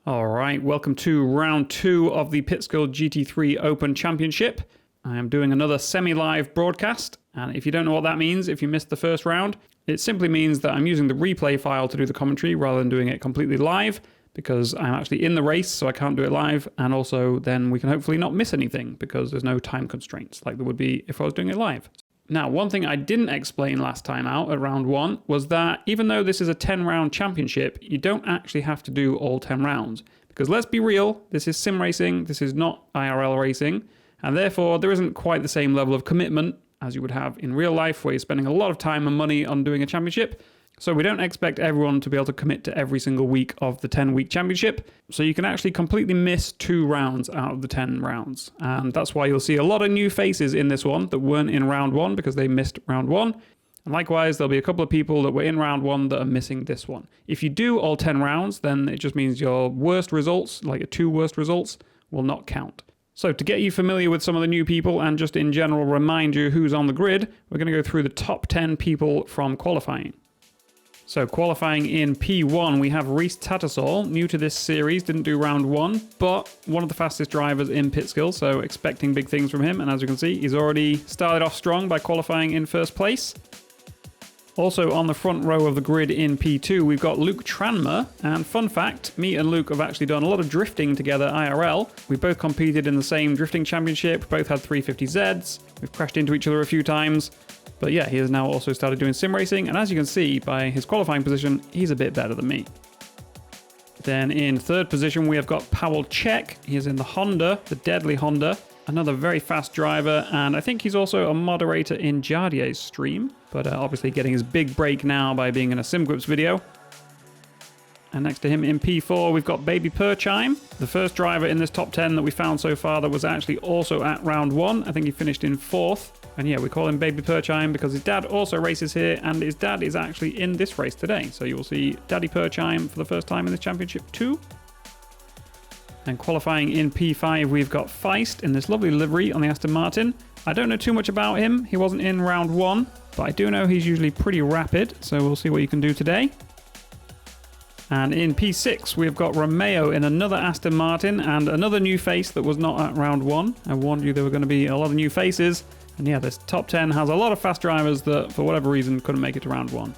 Alright, welcome to round 2 of the Pitskill GT3 Open Championship. I am doing another semi-live broadcast, and if you don't know what that means, if you missed the first round, it simply means that I'm using the replay file to do the commentary rather than doing it completely live, because I'm actually in the race, so I can't do it live, and also then we can hopefully not miss anything, because there's no time constraints like there would be if I was doing it live. Now, one thing I didn't explain last time out at round 1 was that even though this is a 10-round championship, you don't actually have to do all 10 rounds. Because let's be real, this is sim racing, this is not IRL racing, and therefore there isn't quite the same level of commitment as you would have in real life where you're spending a lot of time and money on doing a championship. So we don't expect everyone to be able to commit to every single week of the 10-week championship. So you can actually completely miss 2 rounds out of the 10 rounds. And that's why you'll see a lot of new faces in this one that weren't in round 1 because they missed round 1. And likewise, there'll be a couple of people that were in round 1 that are missing this one. If you do all 10 rounds, then it just means your worst results, like your 2 worst results, will not count. So to get you familiar with some of the new people and just in general remind you who's on the grid, we're going to go through the top 10 people from qualifying. So qualifying in P1, we have Reese Tattersall, new to this series, didn't do round 1, but one of the fastest drivers in Pitskill, so expecting big things from him. And as you can see, he's already started off strong by qualifying in first place. Also on the front row of the grid in P2, we've got Luke Tranmer. And fun fact, me and Luke have actually done a lot of drifting together IRL. We both competed in the same drifting championship, both had 350Zs. We've crashed into each other a few times. But yeah, he has now also started doing sim racing, and as you can see by his qualifying position, he's a bit better than me. Then in third position, we have got Powell Czech. He is in the Honda, the deadly Honda. Another very fast driver, and I think he's also a moderator in Jardier's stream, but obviously getting his big break now by being in a SimGrips video. And next to him in P4, we've got Baby Perchime, the first driver in this top 10 that we found so far that was actually also at round 1. I think he finished in 4th. And yeah, we call him Baby Perchime because his dad also races here, and his dad is actually in this race today. So you will see Daddy Perchime for the first time in this championship too. And qualifying in P5, we've got Feist in this lovely livery on the Aston Martin. I don't know too much about him. He wasn't in round 1, but I do know he's usually pretty rapid. So we'll see what you can do today. And in P6, we've got Romeo in another Aston Martin and another new face that was not at round 1. I warned you there were going to be a lot of new faces. And yeah, this top 10 has a lot of fast drivers that, for whatever reason, couldn't make it to round 1.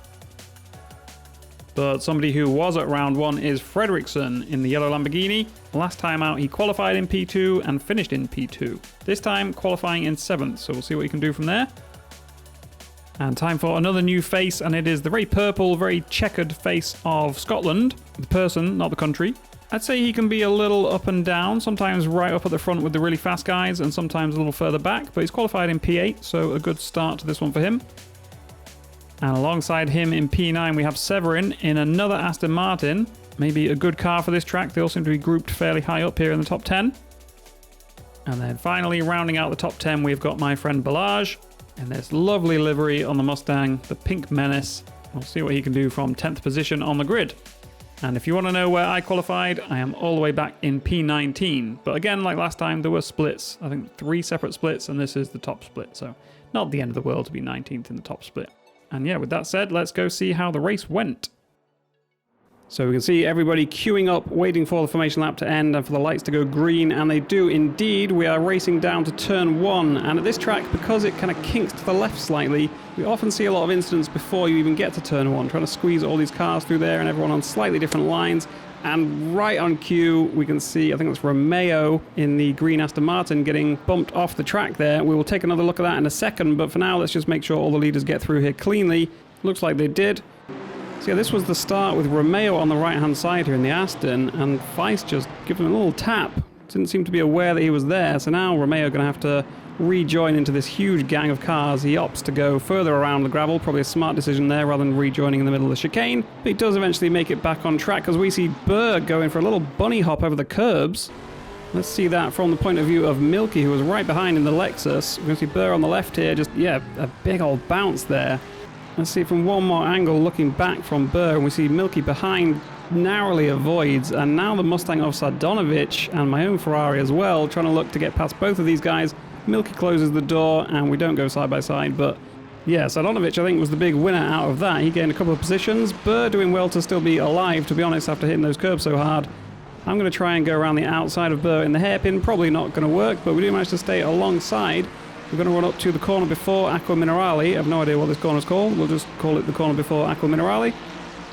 But somebody who was at round 1 is Fredriksson in the yellow Lamborghini. Last time out, he qualified in P2 and finished in P2. This time, qualifying in 7th, so we'll see what he can do from there. And time for another new face, and it is the very purple, very checkered face of Scotland. The person, not the country. I'd say he can be a little up and down, sometimes right up at the front with the really fast guys, and sometimes a little further back, but he's qualified in P8, so a good start to this one for him. And alongside him in P9, we have Severin in another Aston Martin. Maybe a good car for this track. They all seem to be grouped fairly high up here in the top 10. And then finally, rounding out the top 10, we've got my friend Balazs in this lovely livery on the Mustang, the Pink Menace. We'll see what he can do from 10th position on the grid. And if you want to know where I qualified, I am all the way back in P19. But again, like last time, there were splits. I think 3 separate splits, and this is the top split. So not the end of the world to be 19th in the top split. And yeah, with that said, let's go see how the race went. So we can see everybody queuing up, waiting for the formation lap to end and for the lights to go green, and they do indeed. We are racing down to turn 1, and at this track, because it kind of kinks to the left slightly, we often see a lot of incidents before you even get to turn 1, trying to squeeze all these cars through there and everyone on slightly different lines. And right on cue, we can see, I think that's Romeo in the green Aston Martin getting bumped off the track there. We will take another look at that in a second, but for now, let's just make sure all the leaders get through here cleanly. Looks like they did. So yeah, this was the start with Romeo on the right-hand side here in the Aston, and Feist just gave him a little tap. Didn't seem to be aware that he was there, so now Romeo going to have to rejoin into this huge gang of cars. He opts to go further around the gravel, probably a smart decision there rather than rejoining in the middle of the chicane. But he does eventually make it back on track because we see Berg going for a little bunny hop over the curbs. Let's see that from the point of view of Milky, who was right behind in the Lexus. We're going to see Burr on the left here, just, yeah, a big old bounce there. Let's see from one more angle looking back from Burr, and we see Milky behind narrowly avoids, and now the Mustang of Sardonovic and my own Ferrari as well, trying to look to get past both of these guys. Milky closes the door, and we don't go side by side, but yeah, Sardonovic I think was the big winner out of that. He gained a couple of positions. Burr doing well to still be alive, to be honest, after hitting those curbs so hard. I'm going to try and go around the outside of Burr in the hairpin. Probably not going to work, but we do manage to stay alongside. We're going to run up to the corner before Acqua Minerale. I have no idea what this corner's called. We'll just call it the corner before Acqua Minerale.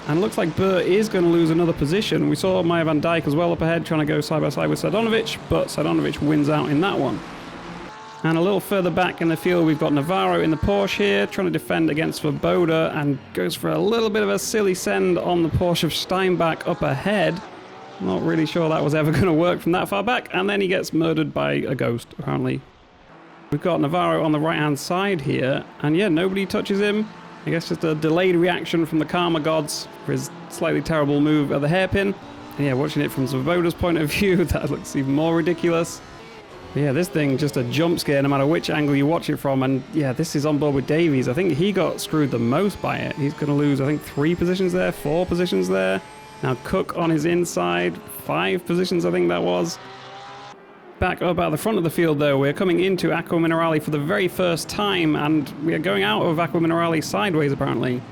And it looks like Burr is going to lose another position. We saw Maya van Dijk as well up ahead trying to go side by side with Sadonovic, but Sadonovic wins out in that one. And a little further back in the field, we've got Navarro in the Porsche here, trying to defend against Svoboda, and goes for a little bit of a silly send on the Porsche of Steinbach up ahead. Not really sure that was ever going to work from that far back, and then he gets murdered by a ghost, apparently. We've got Navarro on the right-hand side here, and yeah, nobody touches him. I guess just a delayed reaction from the karma gods for his slightly terrible move at the hairpin. And yeah, watching it from Svoboda's point of view, that looks even more ridiculous. But yeah, this thing just a jump scare no matter which angle you watch it from, and yeah, this is on board with Davies. I think he got screwed the most by it. He's going to lose, I think, 3 positions there, 4 positions there. Now Cook on his inside, 5 positions I think that was. Back up at the front of the field though, we're coming into Acqua Minerale for the very first time, and we are going out of Acqua Minerale sideways apparently.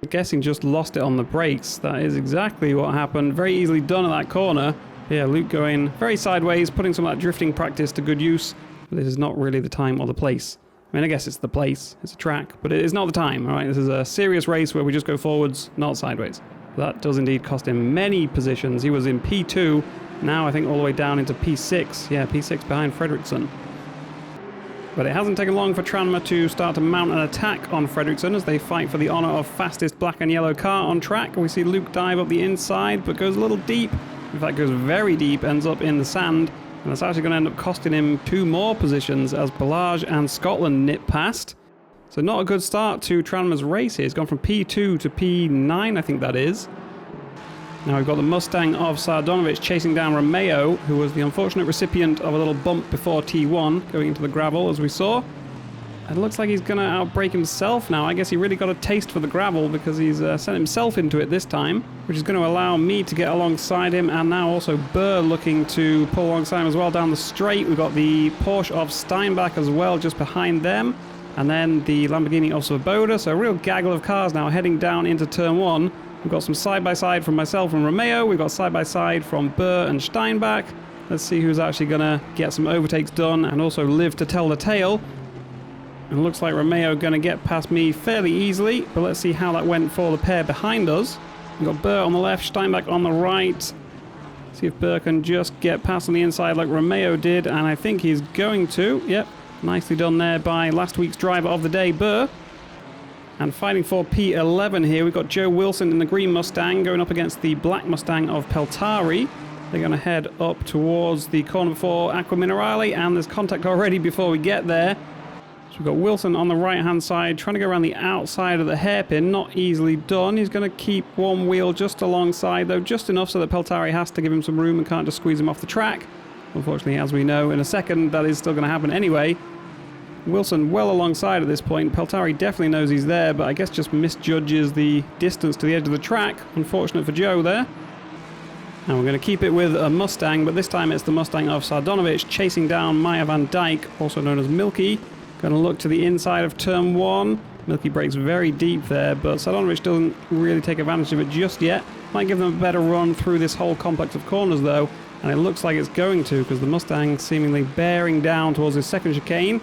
I'm guessing just lost it on the brakes. That is exactly what happened. Very easily done at that corner. Yeah, Luke going very sideways, putting some of that drifting practice to good use. But this is not really the time or the place. I mean, I guess it's the place, it's a track, but it is not the time, alright? This is a serious race where we just go forwards, not sideways. That does indeed cost him many positions. He was in P2, now I think all the way down into P6. Yeah, P6 behind Fredriksson. But it hasn't taken long for Tranmere to start to mount an attack on Fredriksson as they fight for the honour of fastest black and yellow car on track. We see Luke dive up the inside, but goes a little deep. In fact, goes very deep, ends up in the sand. And that's actually going to end up costing him 2 more positions as Balaj and Scotland nip past. So not a good start to Tranmere's race here. It's gone from P2 to P9, I think that is. Now we've got the Mustang of Sardonovic chasing down Romeo, who was the unfortunate recipient of a little bump before T1, going into the gravel as we saw. It looks like he's going to outbrake himself now. I guess he really got a taste for the gravel because he's sent himself into it this time, which is going to allow me to get alongside him, and now also Burr looking to pull alongside him as well down the straight. We've got the Porsche of Steinbach as well just behind them, and then the Lamborghini of Svoboda. So a real gaggle of cars now heading down into turn 1. We've got some side-by-side from myself and Romeo. We've got side-by-side from Burr and Steinbach. Let's see who's actually going to get some overtakes done and also live to tell the tale. And it looks like Romeo going to get past me fairly easily, but let's see how that went for the pair behind us. We've got Burr on the left, Steinbach on the right. See if Burr can just get past on the inside like Romeo did, and I think he's going to. Yep, nicely done there by last week's driver of the day, Burr. And fighting for P11 here, we've got Joe Wilson in the green Mustang going up against the black Mustang of Peltari. They're going to head up towards the corner before Acqua Minerale, and there's contact already before we get there. So we've got Wilson on the right-hand side, trying to go around the outside of the hairpin. Not easily done. He's going to keep one wheel just alongside, though, just enough so that Peltari has to give him some room and can't just squeeze him off the track. Unfortunately, as we know in a second, that is still going to happen anyway. Wilson well alongside at this point. Peltari definitely knows he's there, but I guess just misjudges the distance to the edge of the track. Unfortunate for Joe there. And we're going to keep it with a Mustang, but this time it's the Mustang of Sardonovic chasing down Maya van Dijk, also known as Milky. Going to look to the inside of turn 1. Milky breaks very deep there, but Sardonovic doesn't really take advantage of it just yet. Might give them a better run through this whole complex of corners though, and it looks like it's going to, because the Mustang seemingly bearing down towards his second chicane.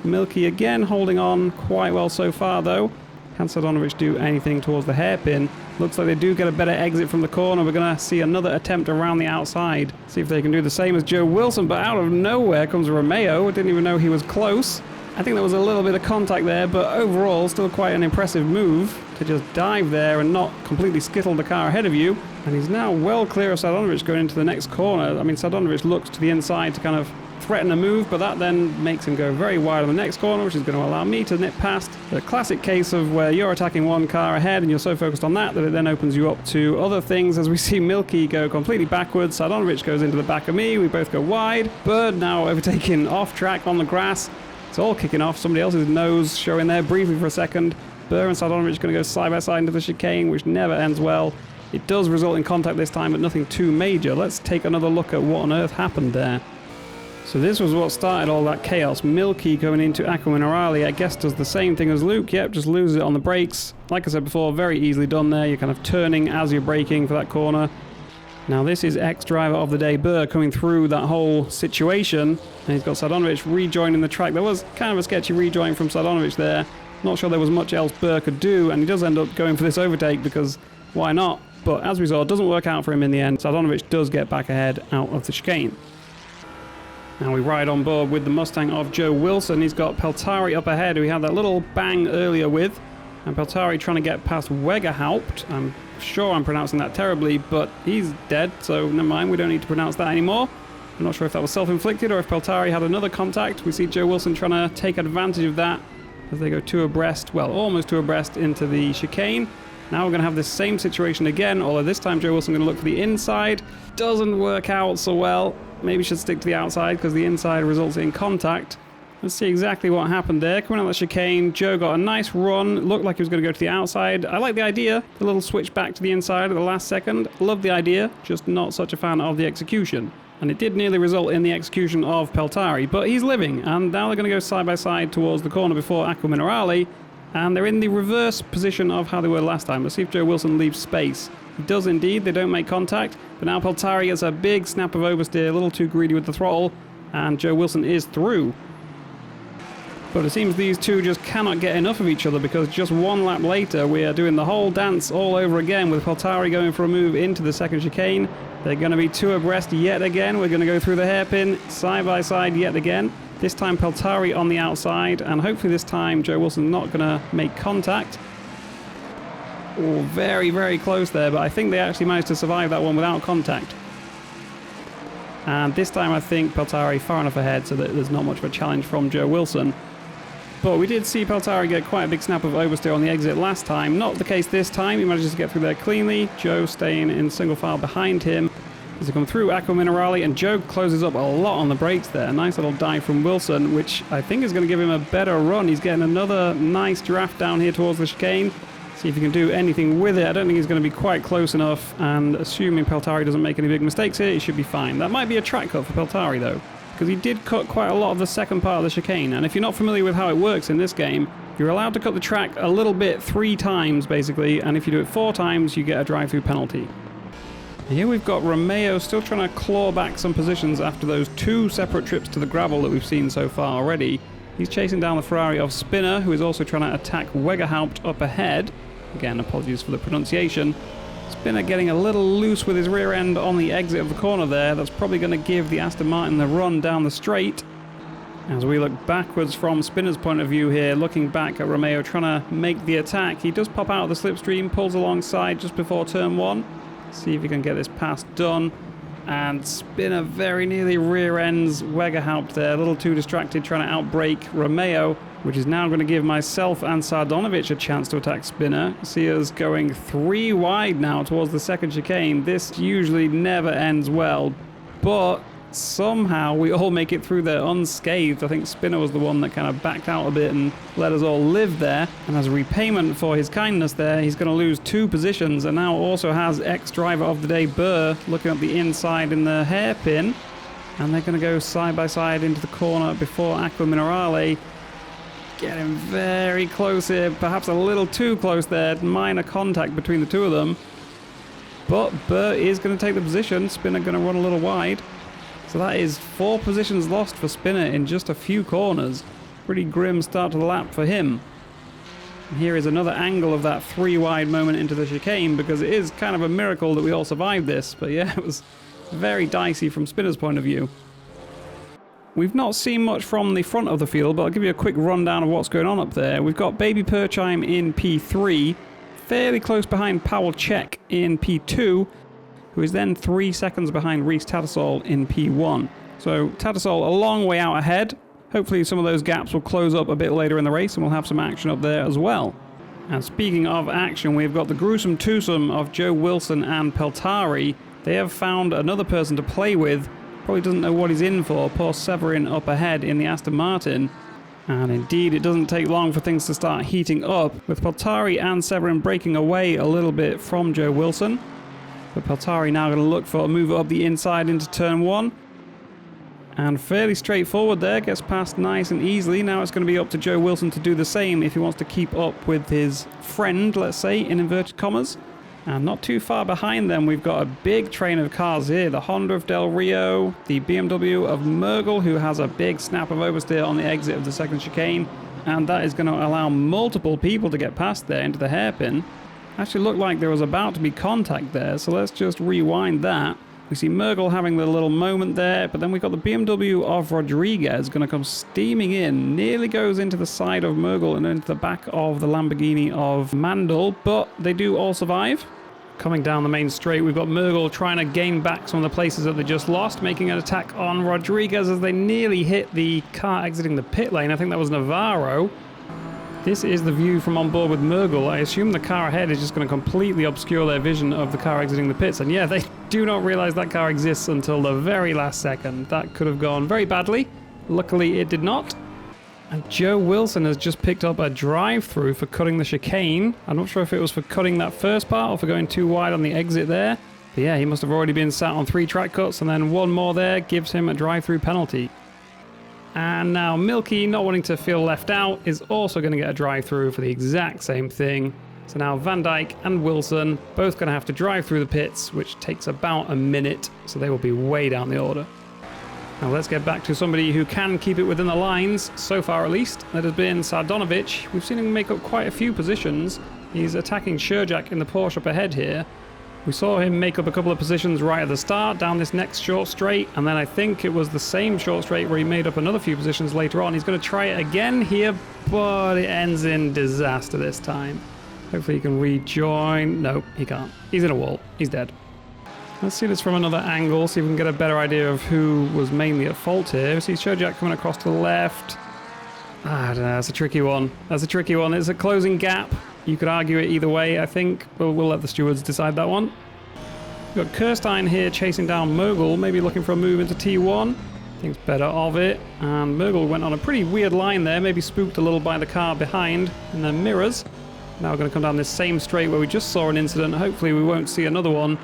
Milky again holding on quite well so far though. Can Sardonovic do anything towards the hairpin? Looks like they do get a better exit from the corner. We're going to see another attempt around the outside. See if they can do the same as Joe Wilson, but out of nowhere comes Romeo. I didn't even know he was close. I think there was a little bit of contact there, but overall still quite an impressive move to just dive there and not completely skittle the car ahead of you. And he's now well clear of Sardonovic going into the next corner. I mean, Sardonovic looks to the inside to kind of threaten a move, but that then makes him go very wide on the next corner, which is going to allow me to nip past. The classic case of where you're attacking one car ahead and you're so focused on that it then opens you up to other things, as we see Milky go completely backwards. Sardonovic goes into the back of me. We both go wide. Bird now overtaking off track on the grass. It's all kicking off. Somebody else's nose showing there briefly for a second. Burr and Sardonovic going to go side by side into the chicane, which never ends well. It does result in contact this time, but nothing too major. Let's take another look at what on earth happened there. So this was what started all that chaos. Milky going into Acqua Minerale, I guess does the same thing as Luke. Yep, just loses it on the brakes. Like I said before, very easily done there. You're kind of turning as you're braking for that corner. Now this is ex-driver of the day Burr coming through that whole situation. And he's got Sardonovic rejoining the track. There was kind of a sketchy rejoin from Sardonovic there. Not sure there was much else Burr could do, and he does end up going for this overtake because why not? But as we saw, it doesn't work out for him in the end. Sardonovic does get back ahead out of the chicane. Now we ride on board with the Mustang of Joe Wilson. He's got Peltari up ahead, who he had that little bang earlier with. And Peltari trying to get past Wegerhaupt. I'm sure I'm pronouncing that terribly, but he's dead, so never mind, we don't need to pronounce that anymore. I'm not sure if that was self-inflicted or if Peltari had another contact. We see Joe Wilson trying to take advantage of that as they go two abreast, well, almost two abreast into the chicane. Now we're going to have this same situation again, although this time Joe Wilson going to look for the inside. Doesn't work out so well. Maybe should stick to the outside because the inside results in contact. Let's see exactly what happened there. Coming out of the chicane, Joe got a nice run. Looked like he was going to go to the outside. I like the idea. The little switch back to the inside at the last second. Love the idea, just not such a fan of the execution. And it did nearly result in the execution of Peltari, but he's living. And now they're going to go side by side towards the corner before Acqua Minerale. And they're in the reverse position of how they were last time. Let's see if Joe Wilson leaves space. He does indeed. They don't make contact. But now Peltari gets a big snap of oversteer, a little too greedy with the throttle. And Joe Wilson is through. But it seems these two just cannot get enough of each other because just one lap later we are doing the whole dance all over again with Peltari going for a move into the second chicane. They're going to be two abreast yet again. We're going to go through the hairpin side by side yet again. This time Peltari on the outside, and hopefully this time Joe Wilson's not going to make contact. Oh, very, very close there, but I think they actually managed to survive that one without contact. And this time I think Peltari far enough ahead so that there's not much of a challenge from Joe Wilson. But we did see Peltari get quite a big snap of oversteer on the exit last time. Not the case this time. He manages to get through there cleanly. Joe staying in single file behind him as they come through Acqua Minerale, and Joe closes up a lot on the brakes there. A nice little dive from Wilson, which I think is going to give him a better run. He's getting another nice draft down here towards the chicane. See if he can do anything with it. I don't think he's going to be quite close enough, and assuming Peltari doesn't make any big mistakes here, he should be fine. That might be a track cut for Peltari though, because he did cut quite a lot of the second part of the chicane, and if you're not familiar with how it works in this game, you're allowed to cut the track a little bit 3 times basically, and if you do it 4 times you get a drive-through penalty. Here we've got Romeo still trying to claw back some positions after those 2 separate trips to the gravel that we've seen so far already. He's chasing down the Ferrari of Spinner, who is also trying to attack Wegerhaupt up ahead. Again, apologies for the pronunciation. Spinner getting a little loose with his rear end on the exit of the corner there. That's probably going to give the Aston Martin the run down the straight. As we look backwards from Spinner's point of view here, looking back at Romeo trying to make the attack. He does pop out of the slipstream, pulls alongside just before turn 1. See if he can get this pass done. And Spinner very nearly rear ends Wegerhaupt there, a little too distracted trying to outbrake Romeo, which is now going to give myself and Sardonovic a chance to attack Spinner. See us going 3 wide now towards the second chicane. This usually never ends well, but somehow we all make it through there unscathed. I think Spinner was the one that kind of backed out a bit and let us all live there. And as a repayment for his kindness there, he's going to lose 2 positions and now also has ex-driver of the day Burr looking up the inside in the hairpin. And they're going to go side by side into the corner before Acqua Minerale. Getting very close here, perhaps a little too close there. Minor contact between the two of them. But Burr is going to take the position. Spinner going to run a little wide. So that is 4 positions lost for Spinner in just a few corners. Pretty grim start to the lap for him. And here is another angle of that 3 wide moment into the chicane, because it is kind of a miracle that we all survived this. But yeah, it was very dicey from Spinner's point of view. We've not seen much from the front of the field, but I'll give you a quick rundown of what's going on up there. We've got Baby Perchheim in P3, fairly close behind Powell Czech in P2, who is then 3 seconds behind Reece Tattersall in P1. So Tattersall a long way out ahead. Hopefully some of those gaps will close up a bit later in the race and we'll have some action up there as well. And speaking of action, we've got the gruesome twosome of Joe Wilson and Peltari. They have found another person to play with. Probably doesn't know what he's in for. Poor Severin up ahead in the Aston Martin. And indeed, it doesn't take long for things to start heating up, with Peltari and Severin breaking away a little bit from Joe Wilson. But Peltari now going to look for a move up the inside into turn 1. And fairly straightforward there, gets past nice and easily. Now it's going to be up to Joe Wilson to do the same if he wants to keep up with his friend, let's say, in inverted commas. And not too far behind them, we've got a big train of cars here. The Honda of Del Rio, the BMW of Mergel, who has a big snap of oversteer on the exit of the second chicane. And that is going to allow multiple people to get past there into the hairpin. Actually looked like there was about to be contact there, so let's just rewind that. We see Mergel having the little moment there, but then we've got the BMW of Rodriguez going to come steaming in. Nearly goes into the side of Mergel and into the back of the Lamborghini of Mandel, but they do all survive. Coming down the main straight, we've got Mergel trying to gain back some of the places that they just lost, making an attack on Rodriguez as they nearly hit the car exiting the pit lane. I think that was Navarro. This is the view from on board with Mergel. I assume the car ahead is just going to completely obscure their vision of the car exiting the pits. And yeah, they do not realize that car exists until the very last second. That could have gone very badly. Luckily, it did not. And Joe Wilson has just picked up a drive-through for cutting the chicane. I'm not sure if it was for cutting that first part or for going too wide on the exit there. But yeah, he must have already been sat on 3 track cuts, and then one more there gives him a drive-through penalty. And now Milky, not wanting to feel left out, is also going to get a drive-through for the exact same thing. So now Van Dijk and Wilson both going to have to drive through the pits, which takes about a minute, so they will be way down the order. Now let's get back to somebody who can keep it within the lines, so far at least. That has been Sardonovic. We've seen him make up quite a few positions. He's attacking Sherjak in the Porsche up ahead here. We saw him make up a couple of positions right at the start, down this next short straight, and then I think it was the same short straight where he made up another few positions later on. He's going to try it again here, but it ends in disaster this time. Hopefully he can rejoin. No, he can't. He's in a wall. He's dead. Let's see this from another angle, see if we can get a better idea of who was mainly at fault here. We see Sherjak coming across to the left. I don't know, that's a tricky one. That's a tricky one. It's a closing gap. You could argue it either way, I think. We'll let the stewards decide that one. We've got Kirstein here chasing down Mergel, maybe looking for a move into T1. Thinks better of it. And Mergel went on a pretty weird line there, maybe spooked a little by the car behind in the mirrors. Now we're going to come down this same straight where we just saw an incident. Hopefully we won't see another one.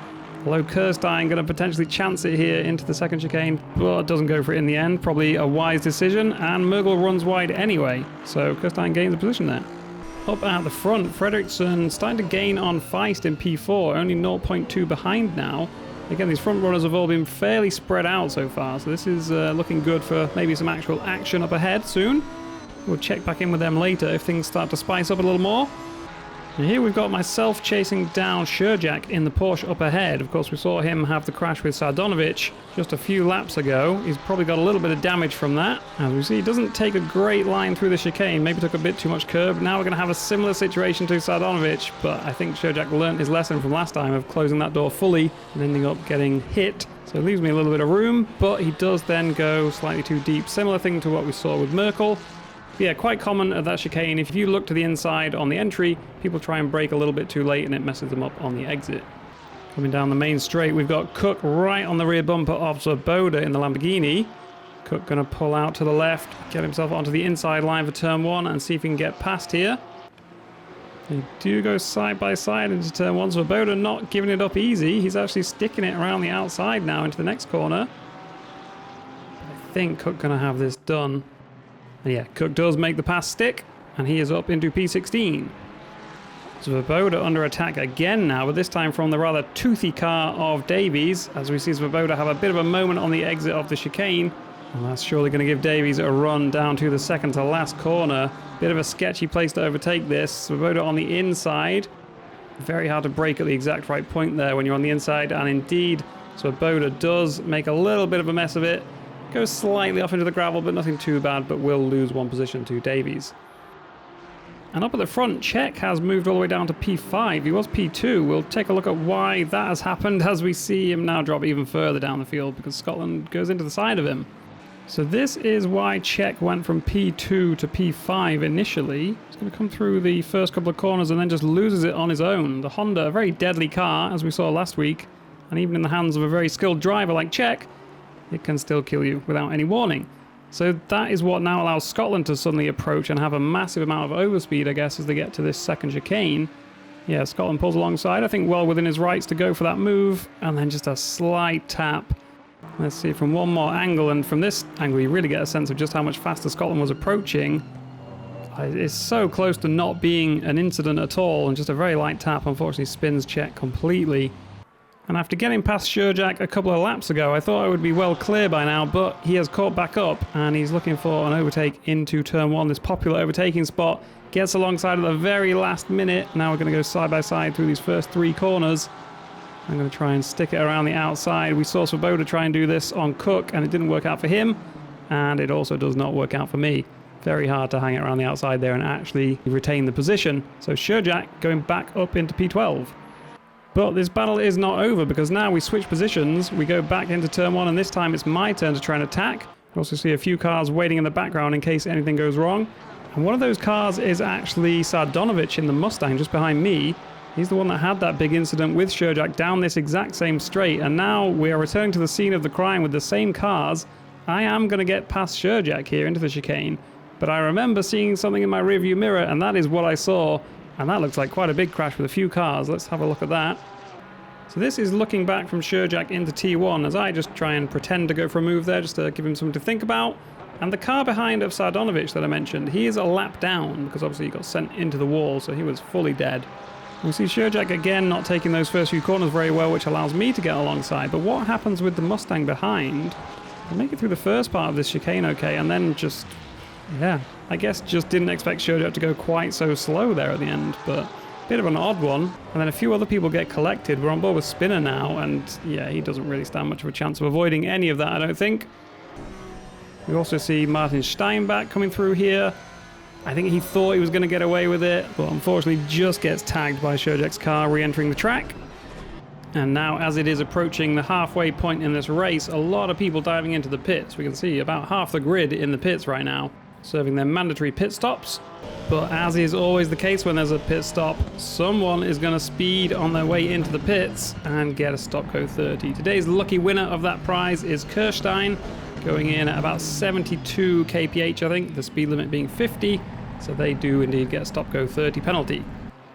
Although Kirstein going to potentially chance it here into the second chicane, but doesn't go for it in the end. Probably a wise decision, and Mergel runs wide anyway. So Kirstein gains a position there. Up at the front, Fredriksson starting to gain on Feist in P4, only 0.2 behind now. Again, these front runners have all been fairly spread out so far, so this is looking good for maybe some actual action up ahead soon. We'll check back in with them later if things start to spice up a little more. And here we've got myself chasing down Sherjak in the Porsche up ahead. Of course, we saw him have the crash with Sardonovic just a few laps ago. He's probably got a little bit of damage from that. As we see, he doesn't take a great line through the chicane. Maybe took a bit too much curb. Now we're going to have a similar situation to Sardonovic, but I think Sherjak learned his lesson from last time of closing that door fully and ending up getting hit. So it leaves me a little bit of room, but he does then go slightly too deep. Similar thing to what we saw with Merkel. Yeah, quite common at that chicane. If you look to the inside on the entry, people try and brake a little bit too late and it messes them up on the exit. Coming down the main straight, we've got Cook right on the rear bumper of Svoboda in the Lamborghini. Cook going to pull out to the left, get himself onto the inside line for turn 1 and see if he can get past here. They do go side by side into turn 1. Svoboda not giving it up easy. He's actually sticking it around the outside now into the next corner. I think Cook going to have this done. And yeah, Cook does make the pass stick, and he is up into P16. Svoboda under attack again now, but this time from the rather toothy car of Davies, as we see Svoboda have a bit of a moment on the exit of the chicane. And that's surely going to give Davies a run down to the second to last corner. Bit of a sketchy place to overtake this. Svoboda on the inside. Very hard to brake at the exact right point there when you're on the inside, and indeed, Svoboda does make a little bit of a mess of it. Goes slightly off into the gravel, but nothing too bad, but will lose one position to Davies. And up at the front, Czech has moved all the way down to P5. He was P2. We'll take a look at why that has happened as we see him now drop even further down the field because Scotland goes into the side of him. So this is why Czech went from P2 to P5 initially. He's going to come through the first couple of corners and then just loses it on his own. The Honda, a very deadly car, as we saw last week, and even in the hands of a very skilled driver like Czech, it can still kill you without any warning. So that is what now allows Scotland to suddenly approach and have a massive amount of overspeed, I guess, as they get to this second chicane. Yeah, Scotland pulls alongside, I think well within his rights to go for that move, and then just a slight tap. Let's see from one more angle, and from this angle you really get a sense of just how much faster Scotland was approaching. It's so close to not being an incident at all, and just a very light tap unfortunately spins Czech completely. And after getting past Sherjack a couple of laps ago, I thought I would be well clear by now, but he has caught back up and he's looking for an overtake into turn 1, this popular overtaking spot. Gets alongside at the very last minute. Now we're going to go side by side through these first 3 corners. I'm going to try and stick it around the outside. We saw Svoboda try and do this on Cook and it didn't work out for him, and it also does not work out for me. Very hard to hang it around the outside there and actually retain the position. So Sherjack going back up into P12. But this battle is not over, because now we switch positions. We go back into turn 1, and this time it's my turn to try and attack. I also see a few cars waiting in the background in case anything goes wrong. And one of those cars is actually Sardonovic in the Mustang just behind me. He's the one that had that big incident with Sherjack down this exact same straight. And now we are returning to the scene of the crime with the same cars. I am going to get past Sherjack here into the chicane. But I remember seeing something in my rearview mirror, and that is what I saw. And that looks like quite a big crash with a few cars. Let's have a look at that. So this is looking back from Sherjack into T1 as I just try and pretend to go for a move there just to give him something to think about. And the car behind of Sardonovic that I mentioned, he is a lap down because obviously he got sent into the wall, so he was fully dead. We see Sherjack again not taking those first few corners very well, which allows me to get alongside. But what happens with the Mustang behind? I'll make it through the first part of this chicane okay, and then just... yeah, I guess just didn't expect Sherjack to go quite so slow there at the end, but a bit of an odd one. And then a few other people get collected. We're on board with Spinner now, and yeah, he doesn't really stand much of a chance of avoiding any of that, I don't think. We also see Martin Steinbach coming through here. I think he thought he was going to get away with it, but unfortunately just gets tagged by Sherjack's car re-entering the track. And now, as it is approaching the halfway point in this race, a lot of people diving into the pits. We can see about half the grid in the pits right now, serving their mandatory pit stops. But as is always the case when there's a pit stop, someone is going to speed on their way into the pits and get a stop go 30. Today's lucky winner of that prize is Kirstein, going in at about 72 kph, I think, the speed limit being 50. So they do indeed get a stop go 30 penalty.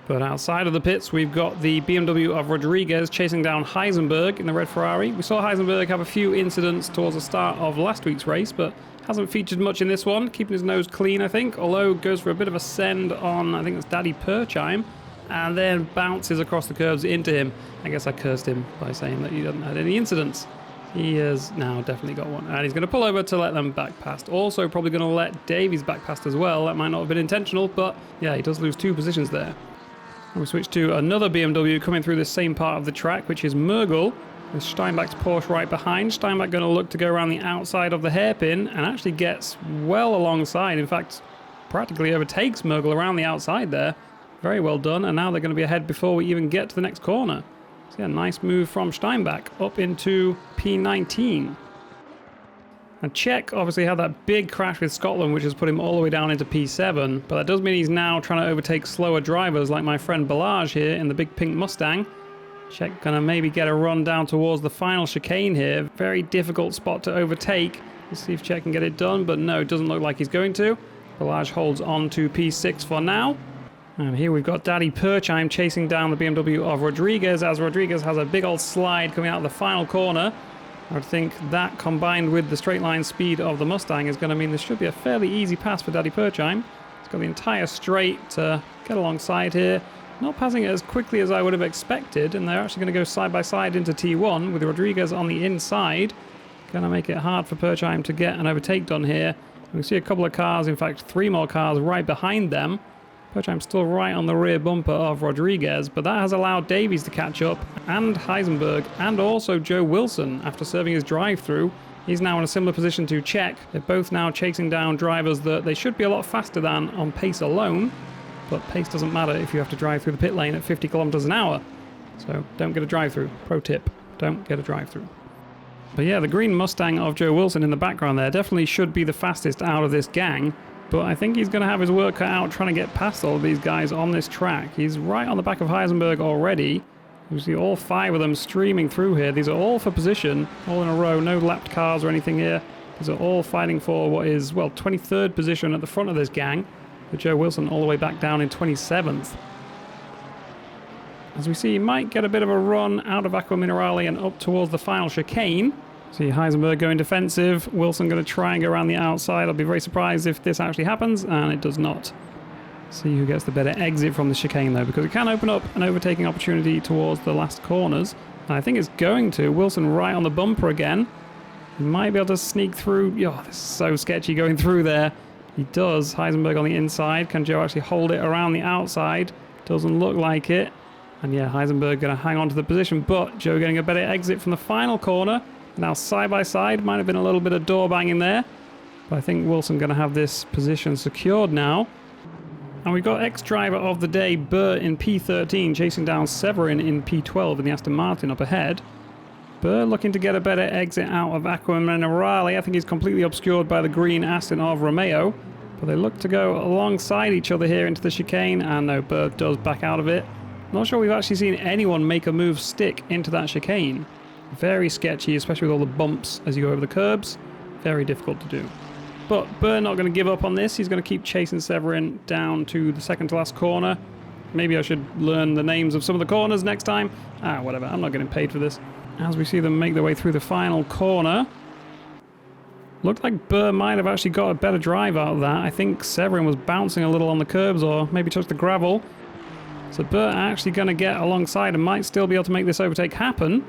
But outside of the pits, we've got the BMW of Rodriguez chasing down Heusinkveld in the red Ferrari. We saw Heusinkveld have a few incidents towards the start of last week's race, but hasn't featured much in this one, keeping his nose clean, I think, although goes for a bit of a send on, I think it's Daddy Perchheim, and then bounces across the curves into him. I guess I cursed him by saying that he hasn't had any incidents. He has now definitely got one, and he's going to pull over to let them back past. Also probably going to let Davies back past as well. That might not have been intentional, but yeah, he does lose 2 positions there. And we switch to another BMW coming through the same part of the track, which is Mergel, with Steinbach's Porsche right behind. Steinbach going to look to go around the outside of the hairpin and actually gets well alongside. In fact, practically overtakes Mergel around the outside there. Very well done, and now they're going to be ahead before we even get to the next corner. So yeah, nice move from Steinbach up into P19. And Czech obviously had that big crash with Scotland, which has put him all the way down into P7, but that does mean he's now trying to overtake slower drivers like my friend Balazs here in the big pink Mustang. Czech gonna maybe get a run down towards the final chicane here. Very difficult spot to overtake. Let's see if Czech can get it done, but no, it doesn't look like he's going to. Balazs holds on to P6 for now. And here we've got Daddy Perchheim chasing down the BMW of Rodriguez, as Rodriguez has a big old slide coming out of the final corner. I would think that combined with the straight line speed of the Mustang is going to mean this should be a fairly easy pass for Daddy Perchheim. He's got the entire straight to get alongside here. Not passing it as quickly as I would have expected, and they're actually going to go side by side into T1 with Rodriguez on the inside. Going to make it hard for Perchheim to get an overtake done here. We see a couple of cars, in fact 3 more cars right behind them. Perchheim's still right on the rear bumper of Rodriguez, but that has allowed Davies to catch up, and Heusinkveld, and also Joe Wilson after serving his drive-through. He's now in a similar position to Czech. They're both now chasing down drivers that they should be a lot faster than on pace alone, but pace doesn't matter if you have to drive through the pit lane at 50 kilometers an hour. So don't get a drive-through. Pro tip, don't get a drive-through. But yeah, the green Mustang of Joe Wilson in the background there definitely should be the fastest out of this gang. But I think he's going to have his work cut out trying to get past all of these guys on this track. He's right on the back of Heusinkveld already. You see all 5 of them streaming through here. These are all for position, all in a row, no lapped cars or anything here. These are all fighting for what is, well, 23rd position at the front of this gang, with Joe Wilson all the way back down in 27th. As we see, he might get a bit of a run out of Aqua Minerale and up towards the final chicane. See Heusinkveld going defensive. Wilson going to try and go around the outside. I'll be very surprised if this actually happens, and it does not. See who gets the better exit from the chicane, though, because it can open up an overtaking opportunity towards the last corners. And I think it's going to. Wilson right on the bumper again. He might be able to sneak through. Oh, this is so sketchy going through there. He does. Heusinkveld on the inside. Can Joe actually hold it around the outside? Doesn't look like it. And yeah, Heusinkveld going to hang on to the position, but Joe getting a better exit from the final corner. Now side by side, might have been a little bit of door banging there, but I think Wilson going to have this position secured now. And we've got ex-driver of the day, Burr in P13, chasing down Severin in P12 in the Aston Martin up ahead. Burr looking to get a better exit out of Minerale. I think he's completely obscured by the green Aston of Romeo, but they look to go alongside each other here into the chicane, and no, Burr does back out of it. Not sure we've actually seen anyone make a move stick into that chicane. Very sketchy, especially with all the bumps as you go over the curbs. Very difficult to do. But Burr not going to give up on this. He's going to keep chasing Severin down to the second to last corner. Maybe I should learn the names of some of the corners next time. Whatever. I'm not getting paid for this. As we see them make their way through the final corner. Looked like Burr might have actually got a better drive out of that. I think Severin was bouncing a little on the curbs or maybe touched the gravel. So Burr actually going to get alongside and might still be able to make this overtake happen.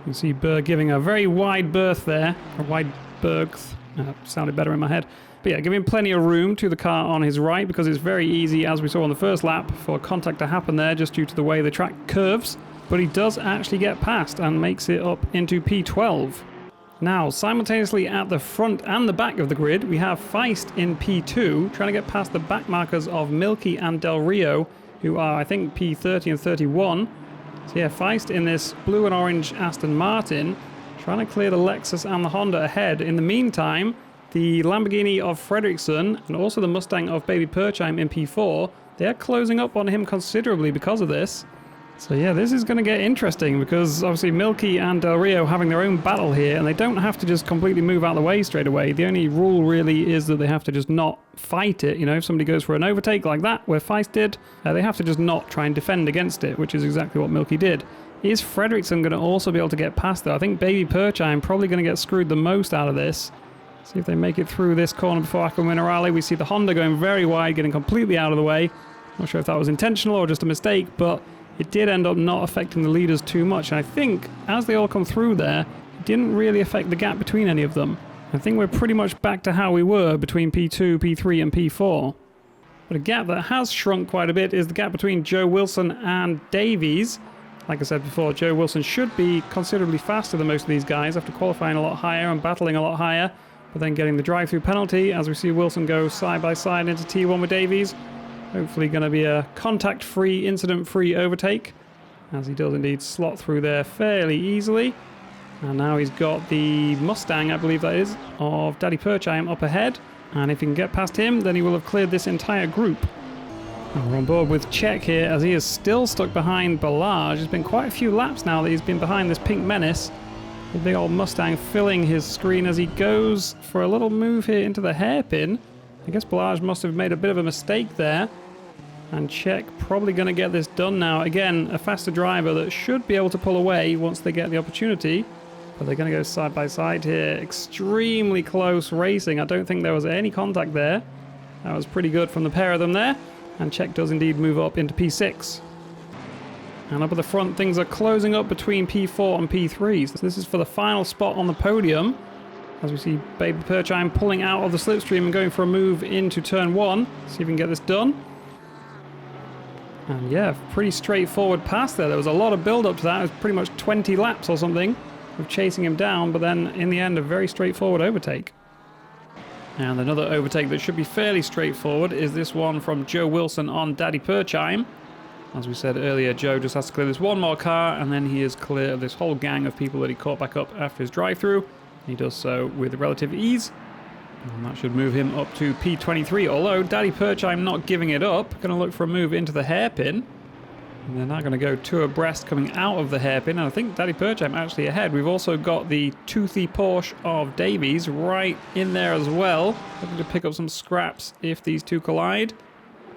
You see Burr giving a very wide berth there. A wide berth. Sounded better in my head. But yeah, giving plenty of room to the car on his right because it's very easy, as we saw on the first lap, for contact to happen there just due to the way the track curves. But he does actually get past and makes it up into P12. Now, simultaneously at the front and the back of the grid, we have Feist in P2, trying to get past the back markers of Milky and Del Rio, who are, I think, P30 and 31. So yeah, Feist in this blue and orange Aston Martin, trying to clear the Lexus and the Honda ahead. In the meantime, the Lamborghini of Fredriksson and also the Mustang of Baby Purchheim in P4, they're closing up on him considerably because of this. So yeah, this is going to get interesting because obviously Milky and Del Rio having their own battle here, and they don't have to just completely move out of the way straight away. The only rule really is that they have to just not fight it. You know, if somebody goes for an overtake like that, where Feist did, they have to just not try and defend against it, which is exactly what Milky did. Is Fredriksson going to also be able to get past though? I think Baby Purchheim probably going to get screwed the most out of this. See if they make it through this corner before Aqua Minerale. We see the Honda going very wide, getting completely out of the way. Not sure if that was intentional or just a mistake, but it did end up not affecting the leaders too much. And I think as they all come through there, it didn't really affect the gap between any of them. I think we're pretty much back to how we were between P2, P3 and P4. But a gap that has shrunk quite a bit is the gap between Joe Wilson and Davies. Like I said before, Joe Wilson should be considerably faster than most of these guys after qualifying a lot higher and battling a lot higher, but then getting the drive-through penalty as we see Wilson go side by side into T1 with Davies. Hopefully going to be a contact-free, incident-free overtake, as he does indeed slot through there fairly easily. And now he's got the Mustang, I believe that is, of Daddy Purchheim up ahead. And if he can get past him, then he will have cleared this entire group. And we're on board with Czech here, as he is still stuck behind Balazs. It's been quite a few laps now that he's been behind this pink menace. The big old Mustang filling his screen as he goes for a little move here into the hairpin. I guess Balazs must have made a bit of a mistake there. And Czech probably going to get this done now. Again, a faster driver that should be able to pull away once they get the opportunity. But they're going to go side by side here. Extremely close racing. I don't think there was any contact there. That was pretty good from the pair of them there. And Czech does indeed move up into P6. And up at the front, things are closing up between P4 and P3. So this is for the final spot on the podium. As we see Baby Purchheim pulling out of the slipstream and going for a move into turn 1. See if we can get this done. And yeah, pretty straightforward pass there. There was a lot of build up to that. It was pretty much 20 laps or something of chasing him down, but then in the end a very straightforward overtake. And another overtake that should be fairly straightforward is this one from Joe Wilson on Daddy Purchheim. As we said earlier, Joe just has to clear this one more car and then he is clear of this whole gang of people that he caught back up after his drive-through. He does so with relative ease. And that should move him up to P23, although Daddy Purchheim not giving it up. Going to look for a move into the hairpin. And they're now going to go two abreast coming out of the hairpin. And I think Daddy Purchheim actually ahead. We've also got the toothy Porsche of Davies right in there as well. Looking to pick up some scraps if these two collide.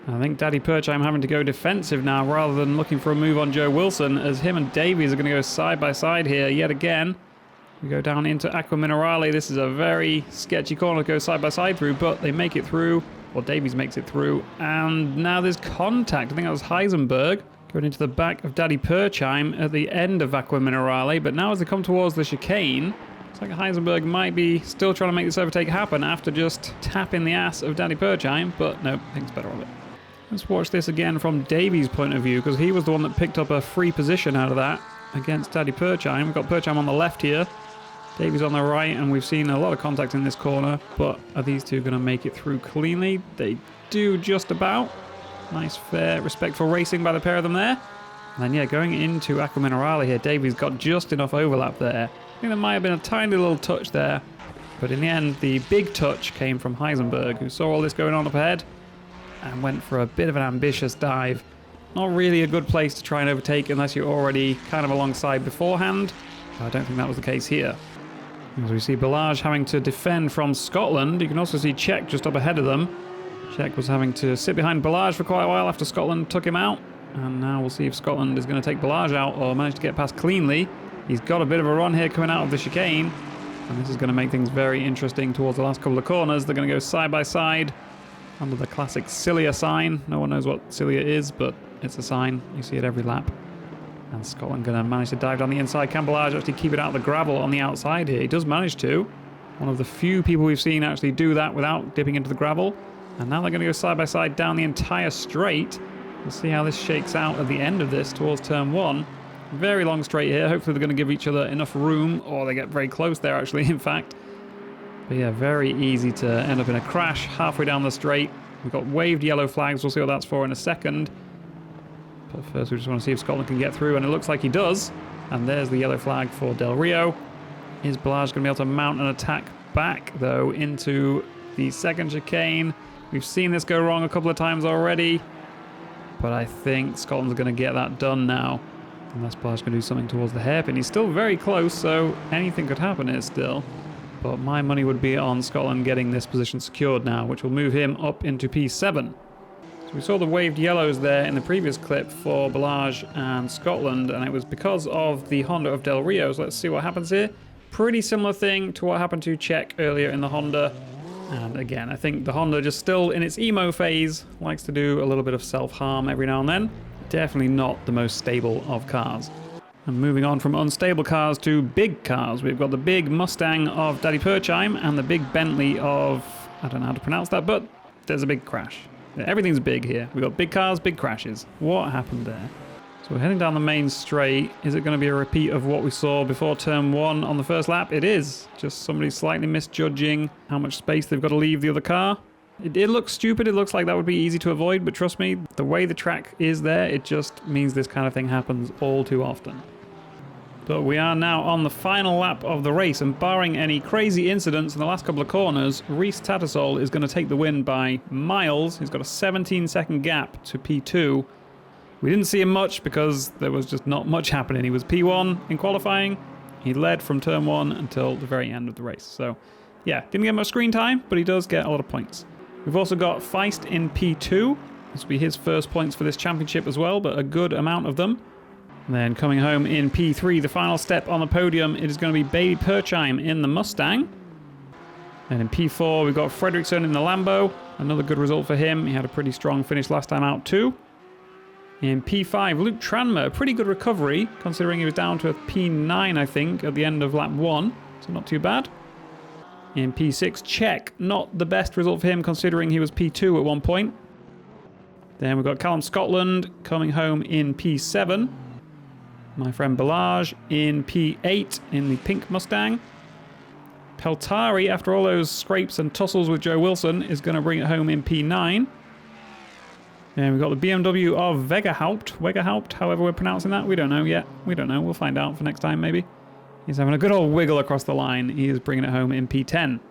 I think Daddy Purchheim having to go defensive now rather than looking for a move on Joe Wilson, as him and Davies are going to go side by side here yet again. We go down into Aqua Minerale. This is a very sketchy corner to go side by side through, but they make it through. Or Davies makes it through. And now there's contact. I think that was Heusinkveld going into the back of Daddy Perchheim at the end of Aqua Minerale. But now as they come towards the chicane, it's like Heusinkveld might be still trying to make this overtake happen after just tapping the ass of Daddy Perchheim. But no, thinks better of it. Let's watch this again from Davies' point of view, because he was the one that picked up a free position out of that against Daddy Perchheim. We've got Perchheim on the left here. Davies on the right, and we've seen a lot of contact in this corner, but are these two going to make it through cleanly? They do just about. Nice, fair, respectful racing by the pair of them there. And then, yeah, going into Aqua Minerale here, Davies got just enough overlap there. I think there might have been a tiny little touch there, but in the end, the big touch came from Heusinkveld, who saw all this going on up ahead and went for a bit of an ambitious dive. Not really a good place to try and overtake unless you're already kind of alongside beforehand. I don't think that was the case here. As we see Balaj having to defend from Scotland, you can also see Czech just up ahead of them. Czech was having to sit behind Balaj for quite a while after Scotland took him out. And now we'll see if Scotland is going to take Balaj out or manage to get past cleanly. He's got a bit of a run here coming out of the chicane. And this is going to make things very interesting towards the last couple of corners. They're going to go side by side under the classic Cilia sign. No one knows what Cilia is, but it's a sign. You see it every lap. And Scotland going to manage to dive down the inside. Can Balaj actually keep it out of the gravel on the outside here? He does manage to. One of the few people we've seen actually do that without dipping into the gravel. And now they're going to go side by side down the entire straight. We'll see how this shakes out at the end of this towards turn one. Very long straight here. Hopefully they're going to give each other enough room, or they get very close there actually, in fact. But yeah, very easy to end up in a crash halfway down the straight. We've got waved yellow flags. We'll see what that's for in a second. But first we just want to see if Scotland can get through, and it looks like he does. And there's the yellow flag for Del Rio. Is Balaj going to be able to mount an attack back, though, into the second chicane? We've seen this go wrong a couple of times already. But I think Scotland's going to get that done now. Unless Balaj can do something towards the hairpin. He's still very close, so anything could happen here still. But my money would be on Scotland getting this position secured now, which will move him up into P7. So we saw the waved yellows there in the previous clip for Balaj and Scotland, and it was because of the Honda of Del Rio. So let's see what happens here. Pretty similar thing to what happened to Czech earlier in the Honda. And again, I think the Honda, just still in its emo phase, likes to do a little bit of self-harm every now and then. Definitely not the most stable of cars. And moving on from unstable cars to big cars, we've got the big Mustang of Daddy Perchheim and the big Bentley of, I don't know how to pronounce that, but there's a big crash. Everything's big here. We've got big cars, big crashes. What happened there? So we're heading down the main straight. Is it going to be a repeat of what we saw before turn one on the first lap? It is. Just somebody slightly misjudging how much space they've got to leave the other car. It looks stupid. It looks like that would be easy to avoid, but trust me, the way the track is there, it just means this kind of thing happens all too often. But we are now on the final lap of the race, and barring any crazy incidents in the last couple of corners, Reese Tattersall is going to take the win by miles. He's got a 17-second gap to P2. We didn't see him much because there was just not much happening. He was P1 in qualifying. He led from turn one until the very end of the race. So, yeah, didn't get much screen time, but he does get a lot of points. We've also got Feist in P2. This will be his first points for this championship as well, but a good amount of them. And then coming home in P3, the final step on the podium, it is going to be Baby Perchheim in the Mustang. And in P4, we've got Fredriksson in the Lambo. Another good result for him. He had a pretty strong finish last time out too. In P5, Luke Tranmer, a pretty good recovery, considering he was down to a P9, I think, at the end of lap 1. So not too bad. In P6, Czech, not the best result for him, considering he was P2 at one point. Then we've got Callum Scotland coming home in P7. My friend Balaj in P8 in the pink Mustang. Peltari, after all those scrapes and tussles with Joe Wilson, is going to bring it home in P9. And we've got the BMW of Wegerhaupt, however we're pronouncing that. We don't know yet. We don't know. We'll find out for next time, maybe. He's having a good old wiggle across the line. He is bringing it home in P10.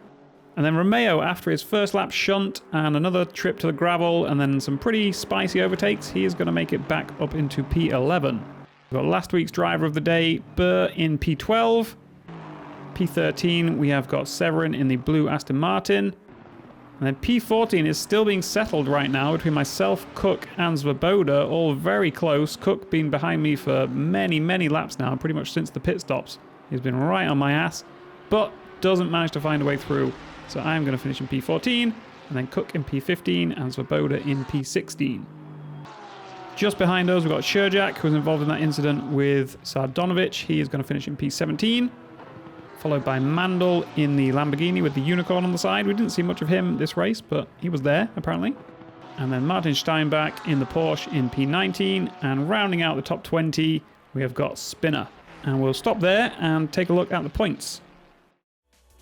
And then Romeo, after his first lap shunt and another trip to the gravel and then some pretty spicy overtakes, he is going to make it back up into P11. We've got last week's driver of the day, Burr, in P12. P13, we have got Severin in the blue Aston Martin. And then P14 is still being settled right now between myself, Cook, and Svoboda, all very close. Cook been behind me for many, many laps now, pretty much since the pit stops. He's been right on my ass, but doesn't manage to find a way through. So I'm going to finish in P14, and then Cook in P15, and Svoboda in P16. Just behind us, we've got Sherjak, who was involved in that incident with Sardonovic. He is going to finish in P17. Followed by Mandel in the Lamborghini with the unicorn on the side. We didn't see much of him this race, but he was there, apparently. And then Martin Steinbach in the Porsche in P19. And rounding out the top 20, we have got Spinner. And we'll stop there and take a look at the points.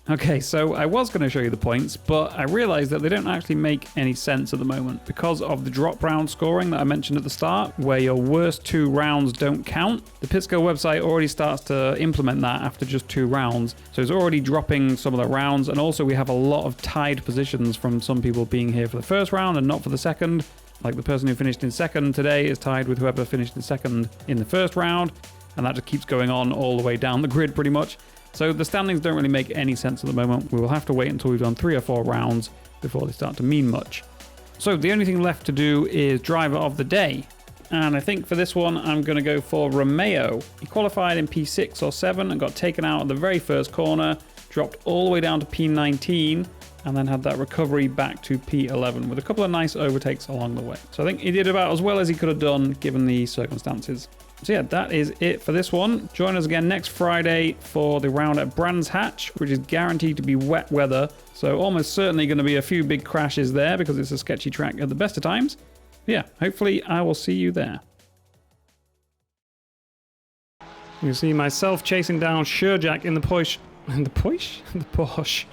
Okay, so I was going to show you the points, but I realized that they don't actually make any sense at the moment because of the drop round scoring that I mentioned at the start, where your worst 2 rounds don't count. The Pitskill website already starts to implement that after just 2 rounds, so it's already dropping some of the rounds, and also we have a lot of tied positions from some people being here for the first round and not for the second. Like the person who finished in second today is tied with whoever finished in second in the first round, and that just keeps going on all the way down the grid pretty much. So the standings don't really make any sense at the moment. We will have to wait until we've done 3 or 4 rounds before they start to mean much. So the only thing left to do is driver of the day. And I think for this one, I'm going to go for Romeo. He qualified in P6 or 7 and got taken out at the very first corner, dropped all the way down to P19, and then had that recovery back to P11 with a couple of nice overtakes along the way. So I think he did about as well as he could have done given the circumstances. So yeah, that is it for this one. Join us again next Friday for the round at Brands Hatch, which is guaranteed to be wet weather. So almost certainly going to be a few big crashes there because it's a sketchy track at the best of times. But yeah, hopefully I will see you there. You can see myself chasing down Sherjak in the Porsche. In the Porsche? The Porsche.